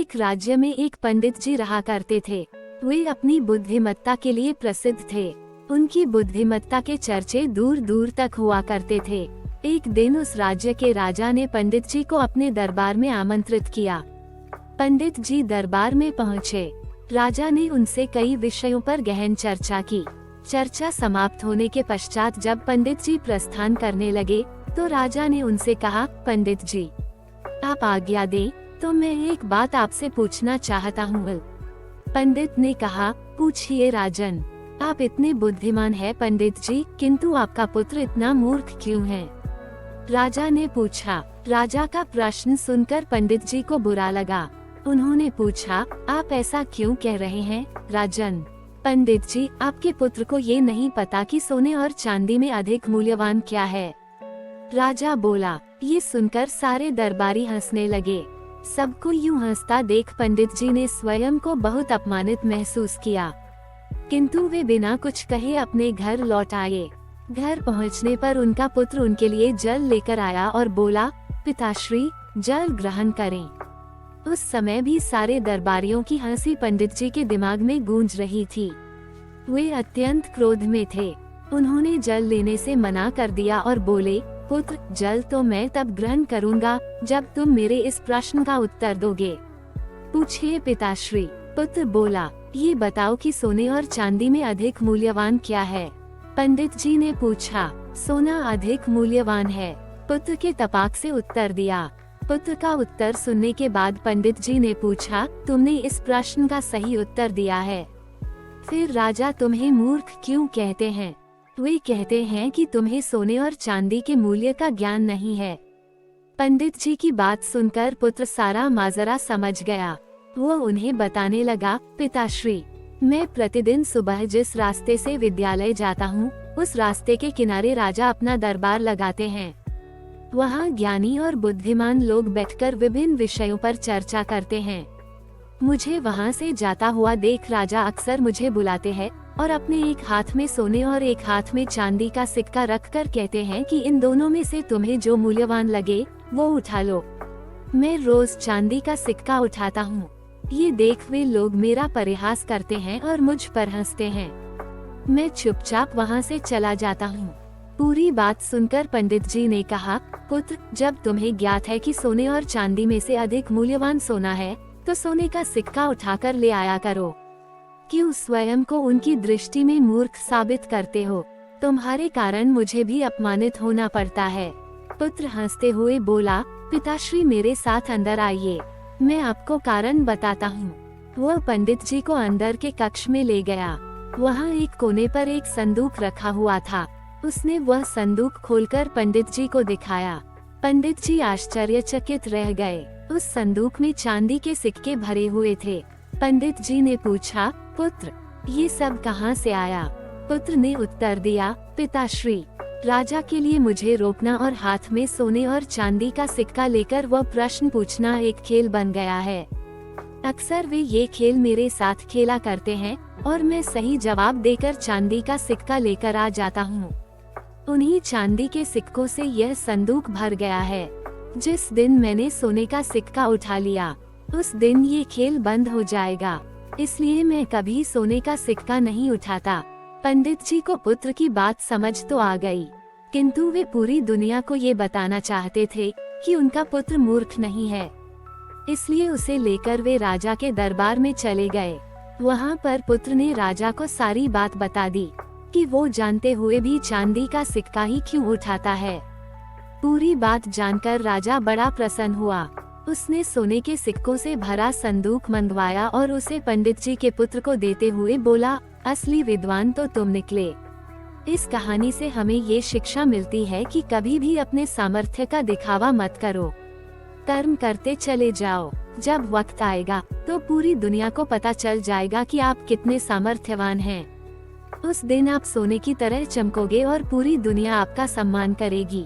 एक राज्य में एक पंडित जी रहा करते थे। वे अपनी बुद्धिमत्ता के लिए प्रसिद्ध थे। उनकी बुद्धिमत्ता के चर्चे दूर दूर तक हुआ करते थे। एक दिन उस राज्य के राजा ने पंडित जी को अपने दरबार में आमंत्रित किया। पंडित जी दरबार में पहुँचे। राजा ने उनसे कई विषयों पर गहन चर्चा की। चर्चा समाप्त होने के पश्चात जब पंडित जी प्रस्थान करने लगे तो राजा ने उनसे कहा, पंडित जी, आप आज्ञा दें तो मैं एक बात आपसे पूछना चाहता हूँ। पंडित ने कहा, पूछिए राजन। आप इतने बुद्धिमान हैं पंडित जी, किंतु आपका पुत्र इतना मूर्ख क्यों है? राजा ने पूछा। राजा का प्रश्न सुनकर पंडित जी को बुरा लगा। उन्होंने पूछा, आप ऐसा क्यों कह रहे हैं राजन? पंडित जी, आपके पुत्र को ये नहीं पता कि सोने और चांदी में अधिक मूल्यवान क्या है। राजा बोला। ये सुनकर सारे दरबारी हंसने लगे। सबको यूं हंसता देख पंडित जी ने स्वयं को बहुत अपमानित महसूस किया, किंतु वे बिना कुछ कहे अपने घर लौट आए। घर पहुंचने पर उनका पुत्र उनके लिए जल लेकर आया और बोला, पिताश्री, जल ग्रहण करें। उस समय भी सारे दरबारियों की हंसी पंडित जी के दिमाग में गूंज रही थी। वे अत्यंत क्रोध में थे। उन्होंने जल लेने से मना कर दिया और बोले, पुत्र, जल तो मैं तब ग्रहण करूंगा जब तुम मेरे इस प्रश्न का उत्तर दोगे। पूछिए पिताश्री। पुत्र बोला, ये बताओ कि सोने और चांदी में अधिक मूल्यवान क्या है? पंडित जी ने पूछा, सोना अधिक मूल्यवान है। पुत्र के तपाक से उत्तर दिया। पुत्र का उत्तर सुनने के बाद पंडित जी ने पूछा, तुमने इस प्रश्न का सही उत्तर दिया है। फिर राजा तुम्हें मूर्ख क्यों कहते हैं? वे कहते हैं कि तुम्हें सोने और चांदी के मूल्य का ज्ञान नहीं है। पंडित जी की बात सुनकर पुत्र सारा माजरा समझ गया। वो उन्हें बताने लगा, पिताश्री, मैं प्रतिदिन सुबह जिस रास्ते से विद्यालय जाता हूँ, उस रास्ते के किनारे राजा अपना दरबार लगाते हैं। वहाँ ज्ञानी और बुद्धिमान लोग बैठकर विभिन्न विषयों पर चर्चा करते हैं। मुझे वहाँ से जाता हुआ देख राजा अक्सर मुझे बुलाते हैं और अपने एक हाथ में सोने और एक हाथ में चांदी का सिक्का रखकर कहते हैं कि इन दोनों में से तुम्हें जो मूल्यवान लगे वो उठा लो। मैं रोज चांदी का सिक्का उठाता हूँ। ये देख वे लोग मेरा परिहास करते हैं और मुझ पर हंसते हैं। मैं चुपचाप वहाँ से चला जाता हूँ। पूरी बात सुनकर पंडित जी ने कहा, पुत्र, जब तुम्हें ज्ञात है कि सोने और चांदी में से अधिक मूल्यवान सोना है, तो सोने का सिक्का उठाकर ले आया करो। क्यों स्वयं को उनकी दृष्टि में मूर्ख साबित करते हो? तुम्हारे कारण मुझे भी अपमानित होना पड़ता है। पुत्र हंसते हुए बोला, पिताश्री, मेरे साथ अंदर आइए, मैं आपको कारण बताता हूँ। वह पंडित जी को अंदर के कक्ष में ले गया। वहाँ एक कोने पर एक संदूक रखा हुआ था। उसने वह संदूक खोलकर पंडित जी को दिखाया। पंडित जी आश्चर्यचकित रह गए। उस संदूक में चांदी के सिक्के भरे हुए थे। पंडित जी ने पूछा, पुत्र, ये सब कहाँ से आया? पुत्र ने उत्तर दिया, पिताश्री, राजा के लिए मुझे रोकना और हाथ में सोने और चांदी का सिक्का लेकर वह प्रश्न पूछना एक खेल बन गया है। अक्सर वे ये खेल मेरे साथ खेला करते हैं और मैं सही जवाब देकर चांदी का सिक्का लेकर आ जाता हूँ। उन्हीं चांदी के सिक्कों से यह संदूक भर गया है। जिस दिन मैंने सोने का सिक्का उठा लिया, उस दिन ये खेल बंद हो जाएगा। इसलिए मैं कभी सोने का सिक्का नहीं उठाता। पंडित जी को पुत्र की बात समझ तो आ गई, किंतु वे पूरी दुनिया को ये बताना चाहते थे कि उनका पुत्र मूर्ख नहीं है। इसलिए उसे लेकर वे राजा के दरबार में चले गए। वहाँ पर पुत्र ने राजा को सारी बात बता दी कि वो जानते हुए भी चांदी का सिक्का ही क्यों उठाता है। पूरी बात जानकर राजा बड़ा प्रसन्न हुआ। उसने सोने के सिक्कों से भरा संदूक मंगवाया और उसे पंडित जी के पुत्र को देते हुए बोला, असली विद्वान तो तुम निकले। इस कहानी से हमें ये शिक्षा मिलती है कि कभी भी अपने सामर्थ्य का दिखावा मत करो। कर्म करते चले जाओ। जब वक्त आएगा तो पूरी दुनिया को पता चल जाएगा कि आप कितने सामर्थ्यवान हैं। उस दिन आप सोने की तरह चमकोगे और पूरी दुनिया आपका सम्मान करेगी।